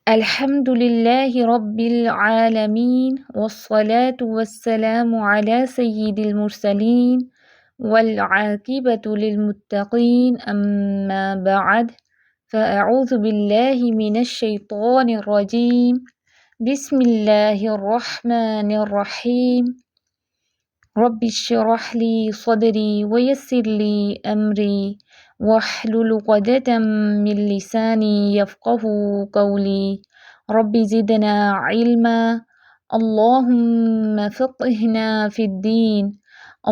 الحمد لله رب العالمين والصلاة والسلام على سيد المرسلين والعاقبة للمتقين أما بعد فأعوذ بالله من الشيطان الرجيم بسم الله الرحمن الرحيم رب اشرح لي صدري ويسر لي أمري واحلل عقدة من لساني يفقه قولي رب زدنا علما اللهم فقهنا في الدين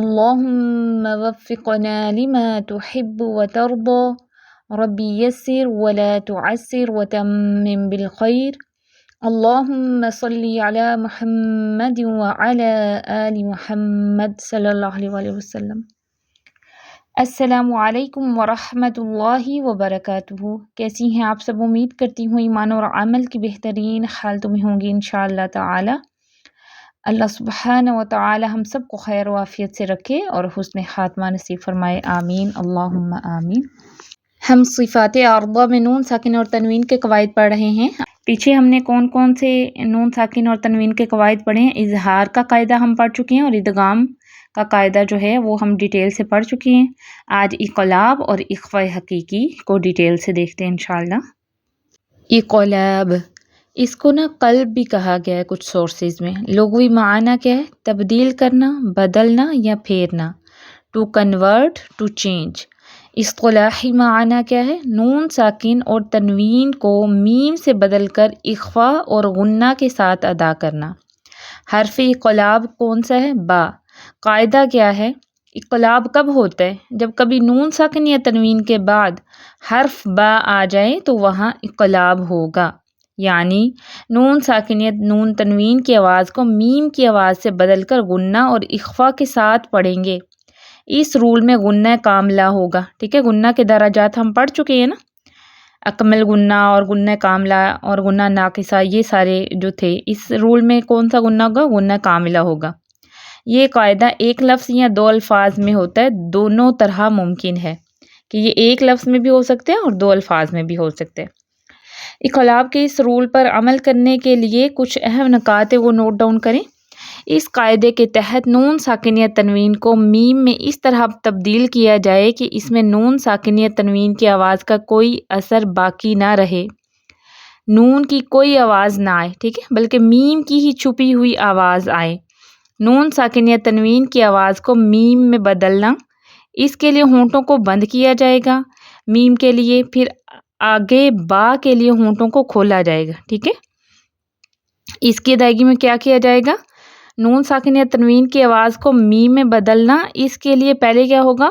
اللهم وفقنا لما تحب وترضى رب يسر ولا تعسر وتمم بالخير اللهم صل على محمد وعلى آل محمد صلی اللہ علیہ وسلم۔ السلام علیکم ورحمۃ اللہ وبرکاتہ۔ کیسی ہیں آپ سب؟ امید کرتی ہوں ایمان اور عمل کی بہترین حالتوں میں ہوں گی انشاءاللہ تعالی۔ اللہ سبحانہ و تعالی ہم سب کو خیر و عافیت سے رکھے اور حسن خاتمہ نصیب فرمائے، آمین اللہم آمین۔ ہم صفات عارضہ میں نون ساکن اور تنوین کے قواعد پڑھ رہے ہیں۔ پیچھے ہم نے کون کون سے نون ساکن اور تنوین کے قواعد پڑھے ہیں؟ اظہار کا قاعدہ ہم پڑھ چکے ہیں اور ادغام کا قاعدہ جو ہے وہ ہم ڈیٹیل سے پڑھ چکے ہیں۔ آج اقلاب اور اخفاء حقیقی کو ڈیٹیل سے دیکھتے ہیں انشاءاللہ۔ اقلاب، اس کو نا قلب بھی کہا گیا ہے کچھ سورسز میں۔ لغوی معنی کیا ہے؟ تبدیل کرنا، بدلنا یا پھیرنا، ٹو کنورٹ، ٹو چینج۔ اصطلاحی معنی کیا ہے؟ نون ساکن اور تنوین کو میم سے بدل کر اخفاء اور غنہ کے ساتھ ادا کرنا۔ حرف اقلاب کون سا ہے؟ با۔ قاعدہ کیا ہے؟ اقلاب کب ہوتا ہے؟ جب کبھی نون ساکن یا تنوین کے بعد حرف با آ جائے تو وہاں اقلاب ہوگا، یعنی نون ساکن یا نون تنوین کی آواز کو میم کی آواز سے بدل کر غنہ اور اخفاء کے ساتھ پڑھیں گے۔ اس رول میں غنہ کاملہ ہوگا، ٹھیک ہے؟ غنہ کے درجات ہم پڑھ چکے ہیں نا، اکمل غنہ اور غنہ کاملہ اور غنہ ناقصہ، یہ سارے جو تھے۔ اس رول میں کون سا غنہ ہوگا؟ غنہ کاملہ ہوگا۔ یہ قاعدہ ایک لفظ یا دو الفاظ میں ہوتا ہے، دونوں طرح ممکن ہے کہ یہ ایک لفظ میں بھی ہو سکتے ہیں اور دو الفاظ میں بھی ہو سکتے ہیں۔ اقلاب کے اس رول پر عمل کرنے کے لیے کچھ اہم نکات وہ نوٹ ڈاؤن کریں۔ اس قاعدے کے تحت نون ساکن یا تنوین کو میم میں اس طرح تبدیل کیا جائے کہ اس میں نون ساکن یا تنوین کی آواز کا کوئی اثر باقی نہ رہے، نون کی کوئی آواز نہ آئے، ٹھیک ہے، بلکہ میم کی ہی چھپی ہوئی آواز آئے۔ نون ساکن یا تنوین کی آواز کو میم میں بدلنا، اس کے لیے ہونٹوں کو بند کیا جائے گا میم کے لیے، پھر آگے با کے لیے ہونٹوں کو کھولا جائے گا، ٹھیک ہے۔ اس کی ادائیگی میں کیا کیا جائے گا؟ نون ساکن یا تنوین کی آواز کو میم میں بدلنا، اس کے لیے پہلے کیا ہوگا؟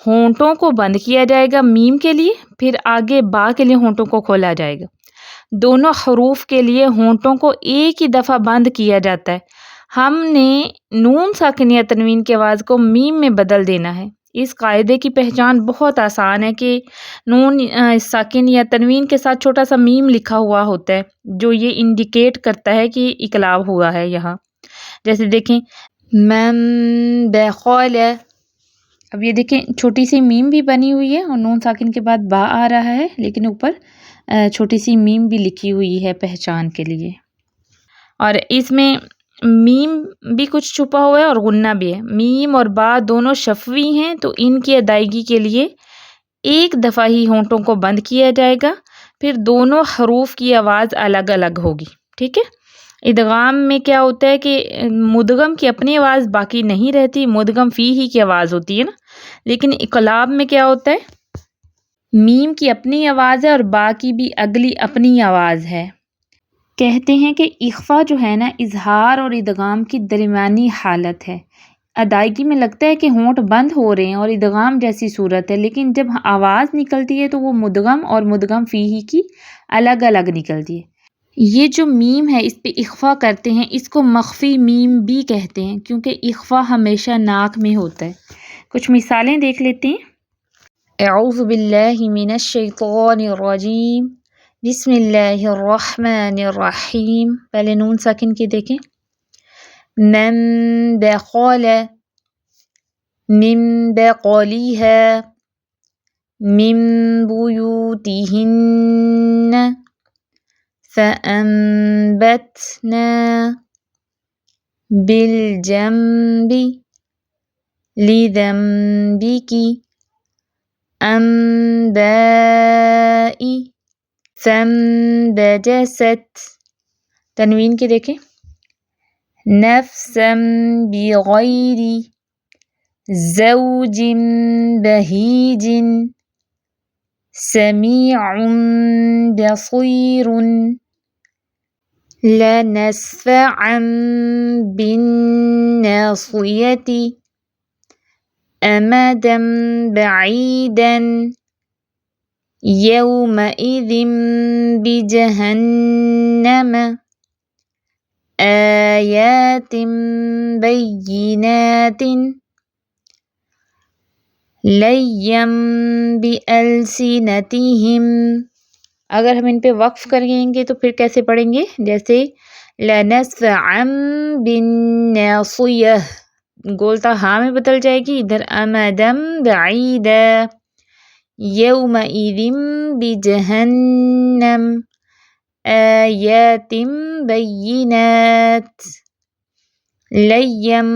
ہونٹوں کو بند کیا جائے گا میم کے لیے، پھر آگے با کے لیے ہونٹوں کو کھولا جائے گا۔ دونوں حروف کے لیے ہونٹوں کو ایک ہی دفعہ بند کیا جاتا ہے۔ ہم نے نون ساکن یا تنوین کی آواز کو میم میں بدل دینا ہے۔ اس قاعدے کی پہچان بہت آسان ہے کہ نون ساکن یا تنوین کے ساتھ چھوٹا سا میم لکھا ہوا ہوتا ہے جو یہ انڈیکیٹ کرتا ہے کہ اقلاب ہوا ہے یہاں۔ جیسے دیکھیں من دخل، اب یہ دیکھیں چھوٹی سی میم بھی بنی ہوئی ہے اور نون ساکن کے بعد با آ رہا ہے، لیکن اوپر چھوٹی سی میم بھی لکھی ہوئی ہے پہچان کے لیے، اور اس میں میم بھی کچھ چھپا ہوا ہے اور غنہ بھی ہے۔ میم اور با دونوں شفوی ہیں تو ان کی ادائیگی کے لیے ایک دفعہ ہی ہونٹوں کو بند کیا جائے گا، پھر دونوں حروف کی آواز الگ الگ ہوگی، ٹھیک ہے۔ ادغام میں کیا ہوتا ہے کہ مدغم کی اپنی آواز باقی نہیں رہتی، مدغم فی ہی کی آواز ہوتی ہے نا، لیکن اقلاب میں کیا ہوتا ہے؟ میم کی اپنی آواز ہے اور با کی بھی اگلی اپنی آواز ہے۔ کہتے ہیں کہ اخفاء جو ہے نا اظہار اور ادغام کی درمیانی حالت ہے۔ ادائیگی میں لگتا ہے کہ ہونٹ بند ہو رہے ہیں اور ادغام جیسی صورت ہے، لیکن جب آواز نکلتی ہے تو وہ مدغم اور مدغم فی ہی کی الگ الگ نکلتی ہے۔ یہ جو میم ہے اس پہ اخفاء کرتے ہیں، اس کو مخفی میم بھی کہتے ہیں کیونکہ اخفاء ہمیشہ ناک میں ہوتا ہے۔ کچھ مثالیں دیکھ لیتے ہیں۔ اعوذ باللہ من الشیطان الرجیم بسم اللہ الرحمن الرحیم۔ پہلے نون ساکن کی دیکھیں، من دخل، من دخلها، من بیوتہن، فأنبتنا بالجنب لذنبك أنباء فانبجست، تنوین کے دیکھیں، نفسا بغیر زوج بهيج سميع بصير لنسفعا بالناصية أمدا بعيدا يومئذ بجهنم آيات بينات ليا بألسنتهم، اگر ہم ان پہ وقف کریں گے تو پھر کیسے پڑھیں گے؟ جیسے لنسفعا بالناصية، گولتا ہاں میں بدل جائے گی، ادھر امدم بعیدا، یومئذ بجہنم آیات بینات لیم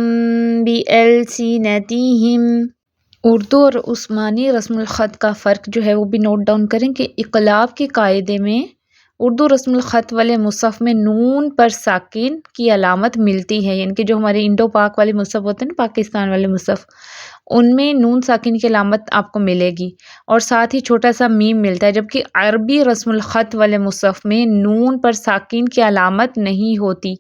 بألسنتہم۔ اردو اور عثمانی رسم الخط کا فرق جو ہے وہ بھی نوٹ ڈاؤن کریں کہ اقلاب کے قاعدے میں اردو رسم الخط والے مصحف میں نون پر ساکن کی علامت ملتی ہے، یعنی کہ جو ہمارے انڈو پاک والے مصحف ہوتے ہیں نا، پاکستان والے مصحف، ان میں نون ساکن کی علامت آپ کو ملے گی اور ساتھ ہی چھوٹا سا میم ملتا ہے، جبکہ عربی رسم الخط والے مصحف میں نون پر ساکن کی علامت نہیں ہوتی،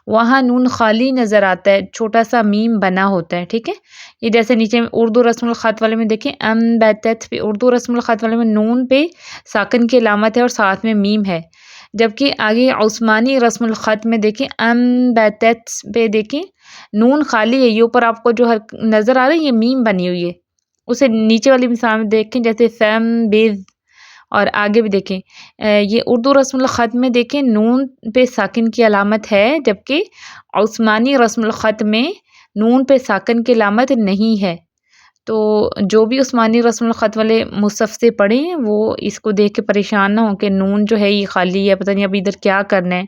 وہاں نون خالی نظر آتا ہے، چھوٹا سا میم بنا ہوتا ہے، ٹھیک ہے۔ یہ جیسے نیچے اردو رسم الخط والے میں دیکھیں انبتت پہ، اردو رسم الخط والے میں نون پہ ساکن کی علامت ہے اور ساتھ میں میم ہے، جبکہ آگے عثمانی رسم الخط میں دیکھیں انبتت پہ دیکھیں نون خالی ہے، یہ اوپر آپ کو جو نظر آ رہا ہے یہ میم بنی ہوئی ہے، اسے نیچے والی مثال میں دیکھیں جیسے فیم بیز، اور آگے بھی دیکھیں یہ اردو رسم الخط میں دیکھیں نون پہ ساکن کی علامت ہے، جبکہ عثمانی رسم الخط میں نون پہ ساکن کی علامت نہیں ہے۔ تو جو بھی عثمانی رسم الخط والے مصحف سے پڑھیں وہ اس کو دیکھ کے پریشان نہ ہوں کہ نون جو ہے یہ خالی ہے، پتہ نہیں اب ادھر کیا کرنا ہے،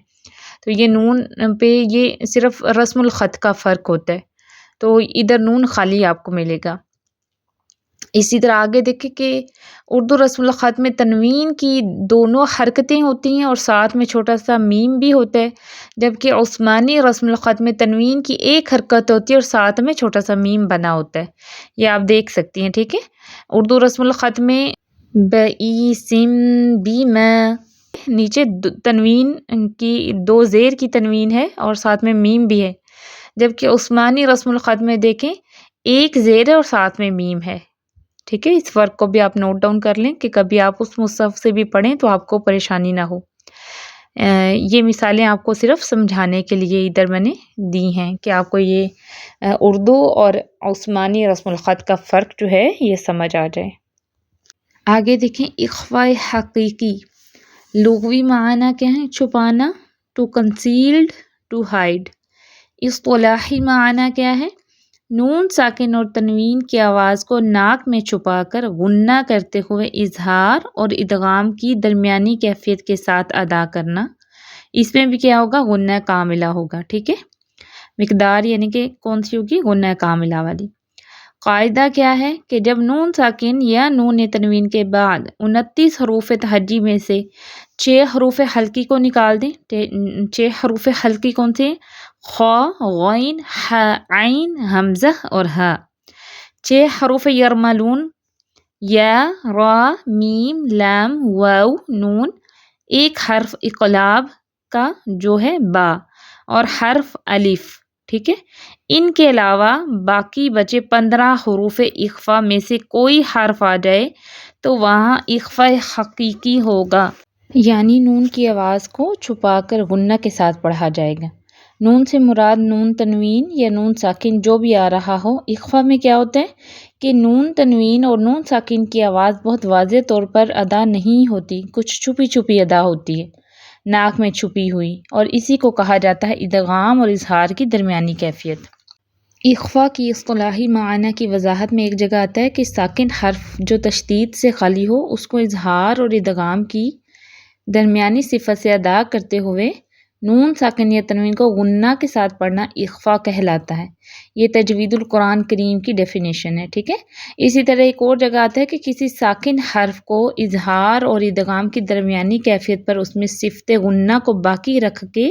تو یہ نون پہ یہ صرف رسم الخط کا فرق ہوتا ہے، تو ادھر نون خالی آپ کو ملے گا۔ اسی طرح آگے دیکھیں کہ اردو رسم الخط میں تنوین کی دونوں حرکتیں ہوتی ہیں اور ساتھ میں چھوٹا سا میم بھی ہوتا ہے، جبکہ عثمانی رسم الخط میں تنوین کی ایک حرکت ہوتی ہے اور ساتھ میں چھوٹا سا میم بنا ہوتا ہے، یہ آپ دیکھ سکتی ہیں، ٹھیک ہے۔ اردو رسم الخط میں بئیسم بیما، نیچے تنوین کی دو زیر کی تنوین ہے اور ساتھ میں میم بھی ہے، جبکہ عثمانی رسم الخط میں دیکھیں ایک زیر ہے اور ساتھ میں میم ہے، ٹھیک ہے۔ اس فرق کو بھی آپ نوٹ ڈاؤن کر لیں کہ کبھی آپ اس مصحف سے بھی پڑھیں تو آپ کو پریشانی نہ ہو۔ یہ مثالیں آپ کو صرف سمجھانے کے لیے ادھر میں نے دی ہیں کہ آپ کو یہ اردو اور عثمانی رسم الخط کا فرق جو ہے یہ سمجھ آ جائے۔ آگے دیکھیں اخفاء حقیقی، لغوی معنی کیا ہیں؟ چھپانا، ٹو کنسیلڈ، ٹو ہائڈ۔ اصطلاحی معنی کیا ہے؟ نون ساکن اور تنوین کی آواز کو ناک میں چھپا کر غنہ کرتے ہوئے اظہار اور ادغام کی درمیانی کیفیت کے ساتھ ادا کرنا، اس میں بھی کیا ہوگا؟ غنہ کاملہ ہوگا، ٹھیک ہے۔ مقدار یعنی کہ کون سی ہوگی؟ غنہ کاملہ والی۔ قاعدہ کیا ہے کہ جب نون ساکن یا نون تنوین کے بعد 29 حروف تہجی میں سے 6 حروف حلقی کو نکال دیں، 6 حروف حلقی کون سے ہیں؟ خا، غین، ح، عین، حمزہ اور ہا۔ 6 حروف یرملون، یا، را، میم، لام، واو، نون، ایک حرف اقلاب کا جو ہے با، اور حرف الف، ٹھیک ہے۔ ان کے علاوہ باقی بچے 15 حروف اخفا میں سے کوئی حرف آ جائے تو وہاں اخفاء حقیقی ہوگا، یعنی نون کی آواز کو چھپا کر غنہ کے ساتھ پڑھا جائے گا۔ نون سے مراد نون تنوین یا نون ساکن جو بھی آ رہا ہو۔ اخفا میں کیا ہوتا ہے کہ نون تنوین اور نون ساکن کی آواز بہت واضح طور پر ادا نہیں ہوتی، کچھ چھپی چھپی ادا ہوتی ہے، ناک میں چھپی ہوئی، اور اسی کو کہا جاتا ہے ادغام اور اظہار کی درمیانی کیفیت۔ اخفا کی اصطلاحی معنی کی وضاحت میں ایک جگہ آتا ہے کہ ساکن حرف جو تشدید سے خالی ہو اس کو اظہار اور ادغام کی درمیانی صفت سے ادا کرتے ہوئے نون ساکن یا تنوین کو غنہ کے ساتھ پڑھنا اخفا کہلاتا ہے۔ یہ تجوید القرآن کریم کی ڈیفینیشن ہے، ٹھیک ہے۔ اسی طرح ایک اور جگہ آتا ہے کہ کسی ساکن حرف کو اظہار اور ادغام کی درمیانی کیفیت پر اس میں صفت غنہ کو باقی رکھ کے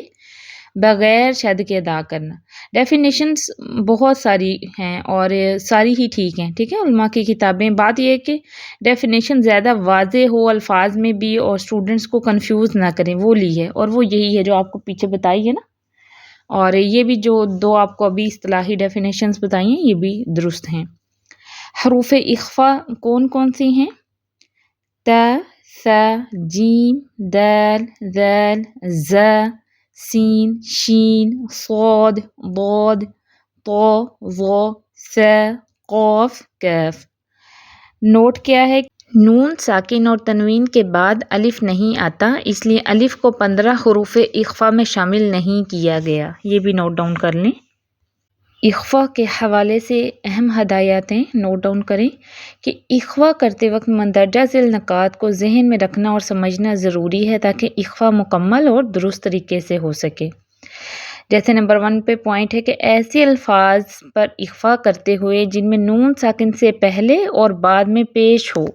بغیر شد کے ادا کرنا۔ ڈیفینیشنز بہت ساری ہیں اور ساری ہی ٹھیک ہیں، ٹھیک ہے، علماء کی کتابیں۔ بات یہ ہے کہ ڈیفینیشن زیادہ واضح ہو الفاظ میں بھی اور اسٹوڈنٹس کو کنفیوز نہ کریں، وہ لی ہے، اور وہ یہی ہے جو آپ کو پیچھے بتائی ہے نا، اور یہ بھی جو دو آپ کو ابھی اصطلاحی ڈیفینیشنز بتائی ہیں یہ بھی درست ہیں۔ حروف اخفا کون کون سی ہیں؟ تا، ثا، جیم، دال، ذال، ذا، سین، شین، صاد، ضاد، طا، ظا، ثا، قاف، کاف۔ نوٹ کیا ہے؟ نون ساکن اور تنوین کے بعد الف نہیں آتا، اس لیے الف کو 15 حروف اخفا میں شامل نہیں کیا گیا، یہ بھی نوٹ ڈاؤن کر لیں۔ اخفا کے حوالے سے اہم ہدایاتیں نوٹ ڈاؤن کریں کہ اخفا کرتے وقت مندرجہ ذیل نکات کو ذہن میں رکھنا اور سمجھنا ضروری ہے تاکہ اخفا مکمل اور درست طریقے سے ہو سکے۔ جیسے نمبر 1 پہ پوائنٹ ہے کہ ایسے الفاظ پر اخفا کرتے ہوئے جن میں نون ساکن سے پہلے اور بعد میں پیش ہو،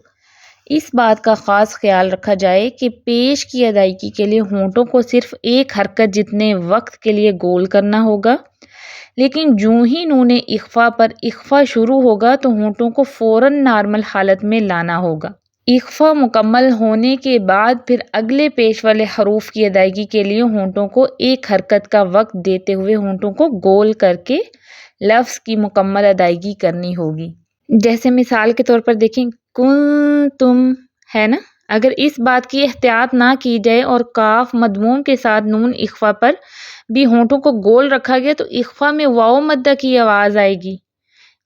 اس بات کا خاص خیال رکھا جائے کہ پیش کی ادائیگی کے لیے ہونٹوں کو صرف ایک حرکت جتنے وقت کے لیے گول کرنا ہوگا، لیکن جوں ہی نون اخفا پر اخفا شروع ہوگا تو ہونٹوں کو فوراً نارمل حالت میں لانا ہوگا۔ اخفا مکمل ہونے کے بعد پھر اگلے پیش والے حروف کی ادائیگی کے لیے ہونٹوں کو ایک حرکت کا وقت دیتے ہوئے ہونٹوں کو گول کر کے لفظ کی مکمل ادائیگی کرنی ہوگی۔ جیسے مثال کے طور پر دیکھیں کنتم ہے نا، اگر اس بات کی احتیاط نہ کی جائے اور کاف مدموم کے ساتھ نون اخفا پر بھی ہونٹوں کو گول رکھا گیا تو اخفا میں واو مدہ کی آواز آئے گی۔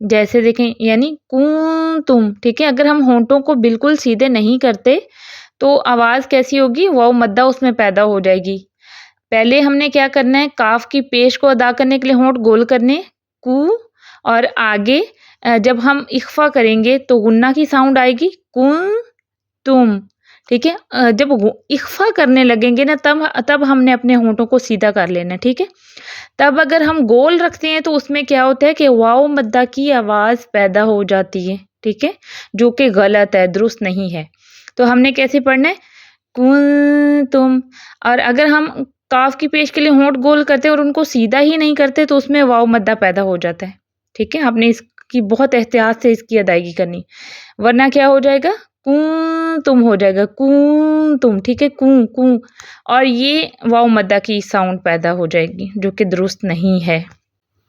جیسے دیکھیں یعنی کنتم، ٹھیک ہے، اگر ہم ہونٹوں کو بالکل سیدھے نہیں کرتے تو آواز کیسی ہوگی؟ واو مدہ اس میں پیدا ہو جائے گی۔ پہلے ہم نے کیا کرنا ہے؟ کاف کی پیش کو ادا کرنے کے لیے ہونٹ گول کرنے کو، اور آگے جب ہم اخفا کریں گے تو غنہ کی ساؤنڈ آئے گی تم، ٹھیک ہے۔ جب اخفا کرنے لگیں گے نا تب ہم نے اپنے ہونٹوں کو سیدھا کر لینا، ٹھیک ہے۔ تب اگر ہم گول رکھتے ہیں تو اس میں کیا ہوتا ہے کہ واو مدہ کی آواز پیدا ہو جاتی ہے، ٹھیک ہے، جو کہ غلط ہے، درست نہیں ہے۔ تو ہم نے کیسے پڑھنا ہے؟ کنتم، اور اگر ہم کاف کی پیش کے لیے ہونٹ گول کرتے ہیں اور ان کو سیدھا ہی نہیں کرتے تو اس میں واو مدہ پیدا ہو جاتا ہے، ٹھیک ہے۔ آپ نے اس کی بہت احتیاط سے اس کی ادائیگی کرنی، ورنہ کیا ہو جائے گا؟ کنتم ہو جائے گا، کنتم، ٹھیک ہے، کوں، اور یہ واو مدہ کی ساؤنڈ پیدا ہو جائے گی جو کہ درست نہیں ہے۔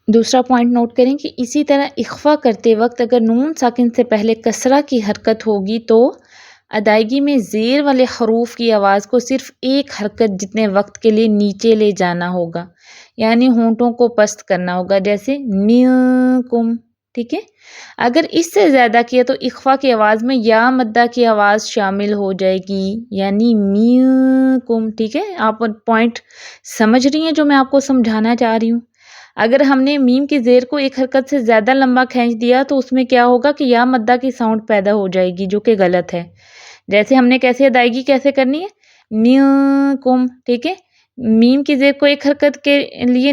دوسرا پوائنٹ نوٹ کریں کہ اسی طرح اخفا کرتے وقت اگر نون ساکن سے پہلے کسرہ کی حرکت ہوگی تو ادائیگی میں زیر والے حروف کی آواز کو صرف ایک حرکت جتنے وقت کے لیے نیچے لے جانا ہوگا، یعنی ہونٹوں کو پست کرنا ہوگا، جیسے منکم، ٹھیک ہے۔ اگر اس سے زیادہ کیا تو اخفا کی آواز میں یا مدہ کی آواز شامل ہو جائے گی، یعنی منکم، ٹھیک ہے۔ آپ پوائنٹ سمجھ رہی ہیں جو میں آپ کو سمجھانا چاہ رہی ہوں؟ اگر ہم نے میم کی زیر کو ایک حرکت سے زیادہ لمبا کھینچ دیا تو اس میں کیا ہوگا کہ یا مدہ کی ساؤنڈ پیدا ہو جائے گی جو کہ غلط ہے۔ جیسے ہم نے کیسے ادائیگی کیسے کرنی ہے؟ منکم، ٹھیک ہے، میم کی زیر کو ایک حرکت کے لیے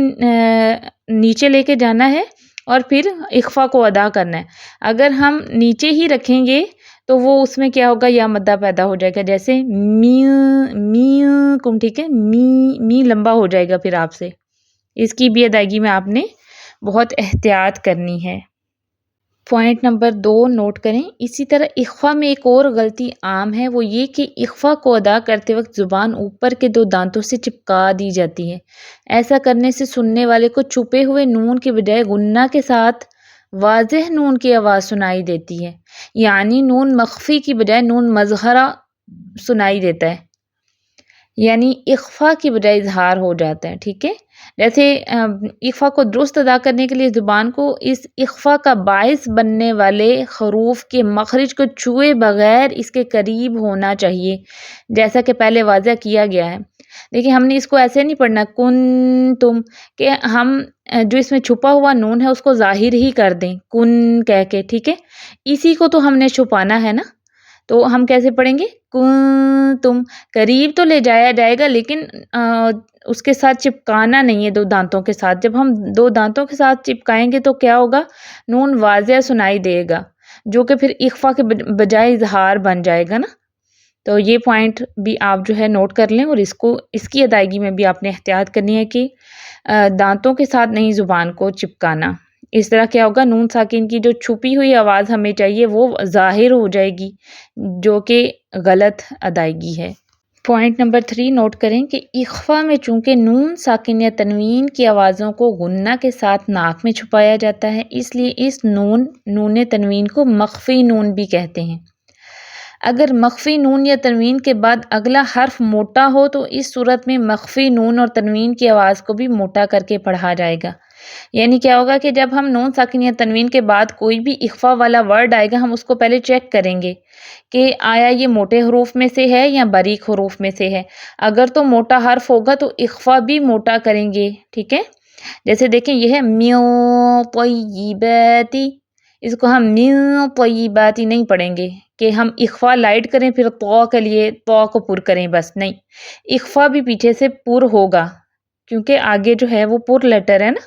نیچے لے کے جانا ہے اور پھر اخفا کو ادا کرنا ہے۔ اگر ہم نیچے ہی رکھیں گے تو وہ اس میں کیا ہوگا؟ یا مدہ پیدا ہو جائے گا، جیسے منکم، ٹھیک ہے، می لمبا ہو جائے گا پھر آپ سے۔ اس کی بھی ادائیگی میں آپ نے بہت احتیاط کرنی ہے۔ پوائنٹ نمبر 2 نوٹ کریں، اسی طرح اخفا میں ایک اور غلطی عام ہے، وہ یہ کہ اخفا کو ادا کرتے وقت زبان اوپر کے 2 دانتوں سے چپکا دی جاتی ہے۔ ایسا کرنے سے سننے والے کو چھپے ہوئے نون کے بجائے غنہ کے ساتھ واضح نون کی آواز سنائی دیتی ہے، یعنی نون مخفی کی بجائے نون مظہرہ سنائی دیتا ہے، یعنی اخفا کی بجائے اظہار ہو جاتا ہے، ٹھیک ہے۔ جیسے اخفا کو درست ادا کرنے کے لیے زبان کو اس اخفا کا باعث بننے والے حروف کے مخرج کو چھوئے بغیر اس کے قریب ہونا چاہیے، جیسا کہ پہلے واضح کیا گیا ہے۔ دیکھیں ہم نے اس کو ایسے نہیں پڑھنا کنتم کہ ہم جو اس میں چھپا ہوا نون ہے اس کو ظاہر ہی کر دیں کن کہہ کے، ٹھیک ہے، اسی کو تو ہم نے چھپانا ہے نا۔ تو ہم کیسے پڑھیں گے؟ کنتم، قریب تو لے جایا جائے گا لیکن اس کے ساتھ چپکانا نہیں ہے دو دانتوں کے ساتھ. جب ہم دو دانتوں کے ساتھ چپکائیں گے تو کیا ہوگا؟ نون واضح سنائی دے گا، جو کہ پھر اخفا کے بجائے اظہار بن جائے گا نا. تو یہ پوائنٹ بھی آپ جو ہے نوٹ کر لیں، اور اس کی ادائیگی میں بھی آپ نے احتیاط کرنی ہے کہ دانتوں کے ساتھ نہیں زبان کو چپکانا. اس طرح کیا ہوگا؟ نون ساکن کی جو چھپی ہوئی آواز ہمیں چاہیے وہ ظاہر ہو جائے گی، جو کہ غلط ادائیگی ہے. پوائنٹ نمبر 3 نوٹ کریں کہ اخفا میں چونکہ نون ساکن یا تنوین کی آوازوں کو غنہ کے ساتھ ناک میں چھپایا جاتا ہے، اس لیے اس نون تنوین کو مخفی نون بھی کہتے ہیں. اگر مخفی نون یا تنوین کے بعد اگلا حرف موٹا ہو تو اس صورت میں مخفی نون اور تنوین کی آواز کو بھی موٹا کر کے پڑھا جائے گا. یعنی کیا ہوگا کہ جب ہم نون ساکن یا تنوین کے بعد کوئی بھی اخفا والا ورڈ آئے گا، ہم اس کو پہلے چیک کریں گے کہ آیا یہ موٹے حروف میں سے ہے یا باریک حروف میں سے ہے. اگر تو موٹا حرف ہوگا تو اخفا بھی موٹا کریں گے. ٹھیک ہے، جیسے دیکھیں یہ ہے من طیباتی، اس کو ہم من طیباتی نہیں پڑھیں گے کہ ہم اخفا لائٹ کریں پھر تو کے لیے تو کو پر کریں، بس نہیں، اخفا بھی پیچھے سے پر ہوگا کیونکہ آگے جو ہے وہ پر لیٹر ہے نا،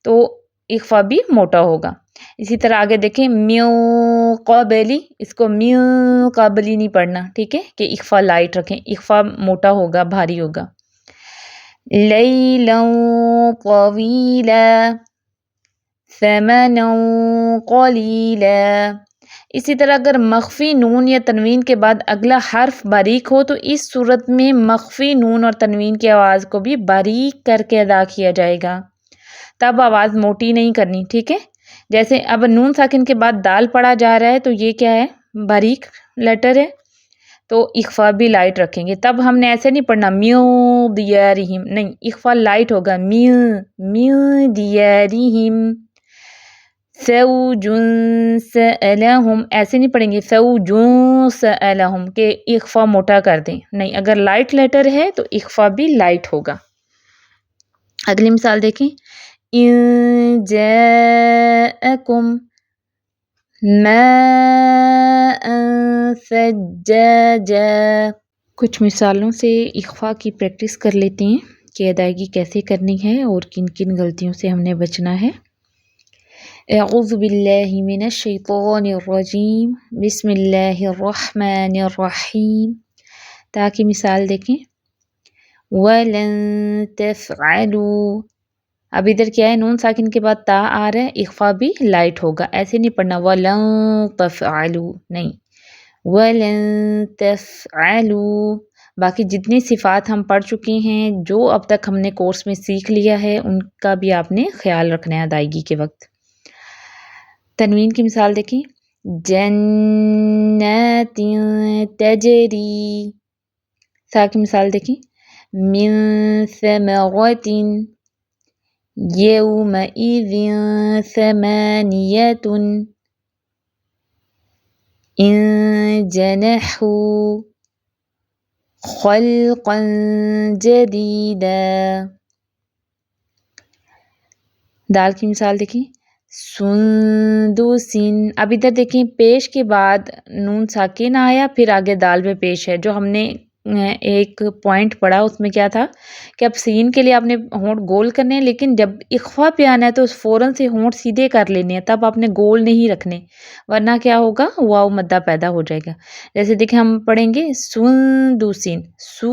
تو اخفا بھی موٹا ہوگا. اسی طرح آگے دیکھیں میو قابلی، اس کو میو قابلی نہیں پڑھنا. ٹھیک ہے کہ اخفا لائٹ رکھیں، اخفا موٹا ہوگا، بھاری ہوگا. لیلا طویلا ثمنا قلیلا. اسی طرح اگر مخفی نون یا تنوین کے بعد اگلا حرف باریک ہو تو اس صورت میں مخفی نون اور تنوین کی آواز کو بھی باریک کر کے ادا کیا جائے گا، تب آواز موٹی نہیں کرنی. ٹھیک ہے، جیسے اب نون ساکن کے بعد دال پڑھا جا رہا ہے تو یہ کیا ہے؟ باریک لیٹر ہے، تو اخفا بھی لائٹ رکھیں گے. تب ہم نے ایسے نہیں پڑھنا میو دیارہم، نہیں، اخفا لائٹ ہوگا، میو میو دیارہم. سوجن سألہم، ایسے نہیں پڑھیں گے سوجن سألہم کہ اخفا موٹا کر دیں، نہیں، اگر لائٹ لیٹر ہے تو اخفا بھی لائٹ ہوگا. اگلی مثال دیکھیں، ان جاءکم ماء ثجاجا. کچھ مثالوں سے اخفا کی پریکٹس کر لیتے ہیں کہ ادائیگی کیسے کرنی ہے اور کن کن غلطیوں سے ہم نے بچنا ہے. اعوذ باللہ من الشیطان الرجیم، بسم اللہ الرحمن الرحیم. تاکہ مثال دیکھیں، وَلَن تَفْعَلُوا. اب ادھر کیا ہے؟ نون ساکن کے بعد تا آ رہا ہے، اخفا بھی لائٹ ہوگا، ایسے نہیں پڑھنا وَلَن تَفْعَلُوا، نہیں، وَلَن تَفْعَلُوا. باقی جتنی صفات ہم پڑھ چکے ہیں، جو اب تک ہم نے کورس میں سیکھ لیا ہے، ان کا بھی آپ نے خیال رکھنا ہے ادائیگی کے وقت. تنوین کی مثال دیکھیں، جنات تجری. تا کی مثال دیکھیں، من ثمرات یومئذ ثمانیۃ ان جنحوا خلقا جدیدا. دال کی مثال دیکھیں، سندوسن. اب ادھر دیکھیں پیش کے بعد نون ساکن آیا، پھر آگے دال پہ پیش ہے. جو ہم نے ایک پوائنٹ پڑھا اس میں کیا تھا کہ اب سین کے لیے آپ نے ہونٹ گول کرنے ہیں، لیکن جب اخفا پہ آنا ہے تو فوراً سے ہونٹ سیدھے کر لینے ہیں، تب آپ نے گول نہیں رکھنے، ورنہ کیا ہوگا؟ واو مدہ پیدا ہو جائے گا. جیسے دیکھیں ہم پڑھیں گے سندوسن، سو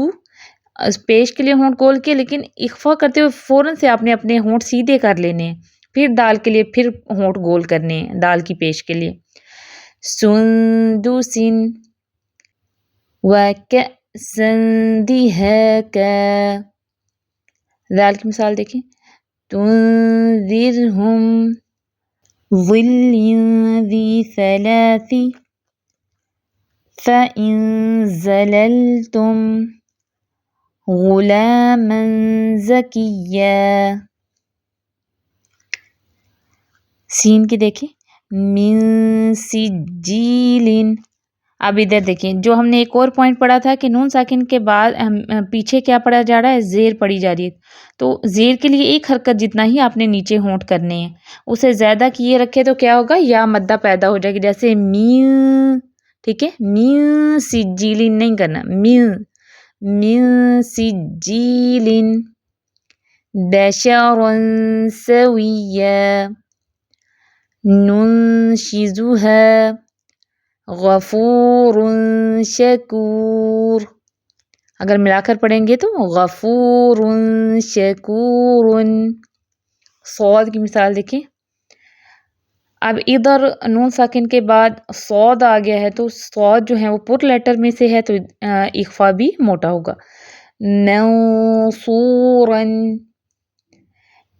پیش کے لیے ہونٹ گول کیے، لیکن اخفا کرتے ہوئے فوراً سے آپ نے اپنے ہونٹ سیدھے کر لینے ہیں. پھر دال کے لیے پھر ہونٹ گول کرنے ہیں، دال کی پیش کے لیے. سندوسن وَكَأْسًا دِهَاقًا. ذال کی مثال دیکھیں، تُنذِرْهُمْ ظِلٍّ ذِي ثَلَاثِ فَإِن زَلَلْتُمْ غُلَامًا زَكِيًّا. سین کی دیکھیں، من سجیل. اب ادھر دیکھیں جو ہم نے ایک اور پوائنٹ پڑھا تھا کہ نون ساکن کے بعد پیچھے کیا پڑھا جا رہا ہے؟ زیر پڑھی جا رہی ہے. تو زیر کے لیے ایک حرکت جتنا ہی آپ نے نیچے ہونٹ کرنے ہیں، اسے زیادہ کیے رکھے تو کیا ہوگا؟ یا مدہ پیدا ہو جائے گی، جیسے می. ٹھیک ہے، من سجیلن نہیں کرنا، من سجیلن، بشرا سویا، ننشزها، غفور شکور، اگر ملا کر پڑھیں گے تو غفور شکور۔ صاد کی مثال دیکھیں، اب ادھر نون ساکن کے بعد صاد آ گیا ہے تو صاد جو ہے وہ پر لیٹر میں سے ہے تو اخفا بھی موٹا ہوگا، منصورا،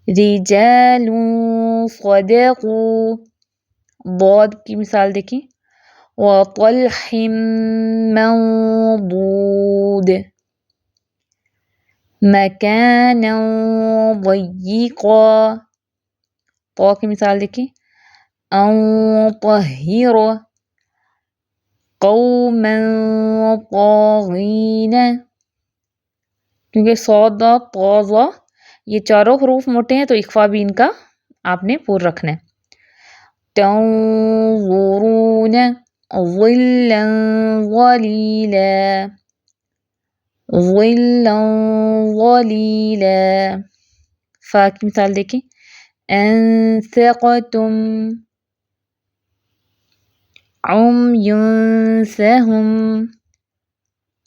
رجال صدقوا، ضاد کی مثال دیکھیں، وطلح منضود، مكانا ضيقا، طا کی مثال دیکھیں، ان طهر، قوما طاغین، کیونکہ صاد طا ظا یہ چاروں حروف موٹے ہیں تو اخفا بھی ان کا آپ نے پور رکھنا ہے، تنظرون، ظلا ظلیلا، ظلا ظلیلا، فا کی مثال دیکھیں، انثقتم، عمي فهم،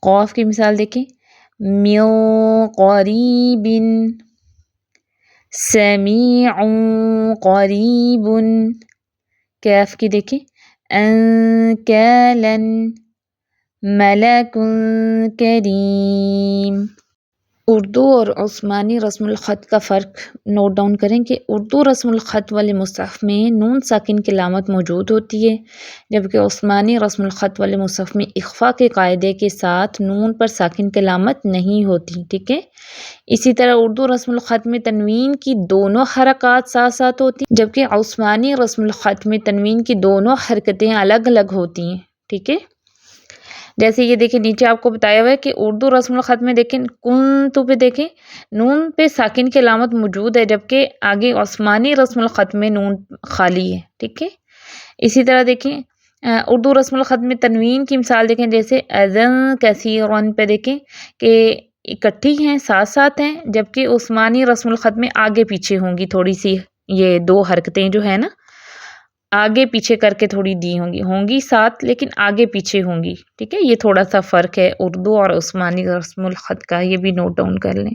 قاف کی مثال دیکھیں، من قریب، سمیع قریب، کیف کی دیکھیں، انکالا، ملک کریم۔ اردو اور عثمانی رسم الخط کا فرق نوٹ ڈاؤن کریں کہ اردو رسم الخط والے مصحف میں نون ساکن کی علامت موجود ہوتی ہے، جبکہ عثمانی رسم الخط والے مصحف میں اخفا کے قاعدے کے ساتھ نون پر ساکن کی علامت نہیں ہوتی، ٹھیک ہے۔ اسی طرح اردو رسم الخط میں تنوین کی دونوں حرکات ساتھ ساتھ ہوتی ہیں، جبکہ عثمانی رسم الخط میں تنوین کی دونوں حرکتیں الگ الگ ہوتی ہیں، ٹھیک ہے۔ جیسے یہ دیکھیں نیچے آپ کو بتایا ہوا ہے کہ اردو رسم الخط میں دیکھیں کنتو پہ دیکھیں نون پہ ساکن کی علامت موجود ہے، جبکہ آگے عثمانی رسم الخط میں نون خالی ہے، ٹھیک ہے۔ اسی طرح دیکھیں اردو رسم الخط میں تنوین کی مثال دیکھیں، جیسے اذن کثیرن پہ دیکھیں کہ اکٹھی ہیں، ساتھ ساتھ ہیں، جبکہ عثمانی رسم الخط میں آگے پیچھے ہوں گی تھوڑی سی، یہ دو حرکتیں جو ہے نا آگے پیچھے کر کے تھوڑی دی ہوں گی ساتھ، لیکن آگے پیچھے ہوں گی، ٹھیک ہے۔ یہ تھوڑا سا فرق ہے اردو اور عثمانی رسم الخط کا، یہ بھی نوٹ ڈاؤن کر لیں۔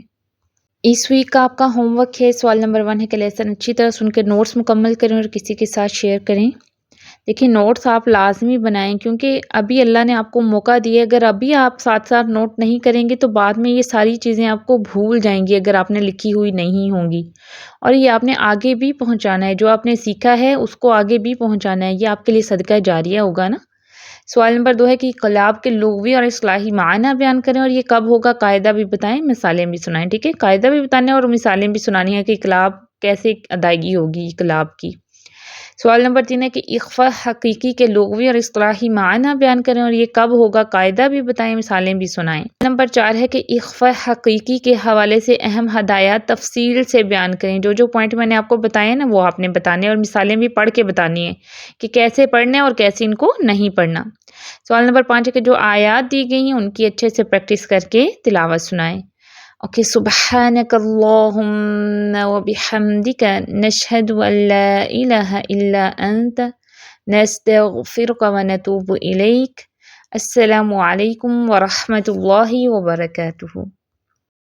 اس ویک کا آپ کا ہوم ورک ہے، سوال نمبر 1 ہے کہ لیسن اچھی طرح سن کے نوٹس مکمل کریں اور کسی کے ساتھ شیئر کریں۔ دیکھیں نوٹس آپ لازمی بنائیں، کیونکہ ابھی اللہ نے آپ کو موقع دیا، اگر ابھی آپ ساتھ ساتھ نوٹ نہیں کریں گے تو بعد میں یہ ساری چیزیں آپ کو بھول جائیں گی اگر آپ نے لکھی ہوئی نہیں ہوں گی، اور یہ آپ نے آگے بھی پہنچانا ہے، جو آپ نے سیکھا ہے اس کو آگے بھی پہنچانا ہے، یہ آپ کے لیے صدقہ جاریہ ہوگا نا۔ سوال نمبر 2 ہے کہ انقلاب کے لغوی اور اصطلاحی معنی بیان کریں اور یہ کب ہوگا، قاعدہ بھی بتائیں، مثالیں بھی سنائیں، ٹھیک ہے۔ قاعدہ بھی بتانا ہے اور مثالیں بھی سنانی ہے کہ انقلاب کیسے ادائیگی ہوگی انقلاب کی۔ سوال نمبر 3 ہے کہ اخفا حقیقی کے لغوی اور اصطلاحی معنی بیان کریں اور یہ کب ہوگا، قاعدہ بھی بتائیں، مثالیں بھی سنائیں۔ نمبر 4 ہے کہ اخفا حقیقی کے حوالے سے اہم ہدایات تفصیل سے بیان کریں، جو جو پوائنٹ میں نے آپ کو بتائے نا وہ آپ نے بتانے اور مثالیں بھی پڑھ کے بتانی ہیں کہ کیسے پڑھنا ہے اور کیسے ان کو نہیں پڑھنا۔ سوال نمبر 5 ہے کہ جو آیات دی گئی ہیں ان کی اچھے سے پریکٹس کر کے تلاوت سنائیں۔ اوکے، سبحانک اللہم وبحمدک نشہد ان لا الہ الا انت نستغفرک ونتوب الیک۔ السلام علیکم ورحمۃ اللہ وبرکاتہ۔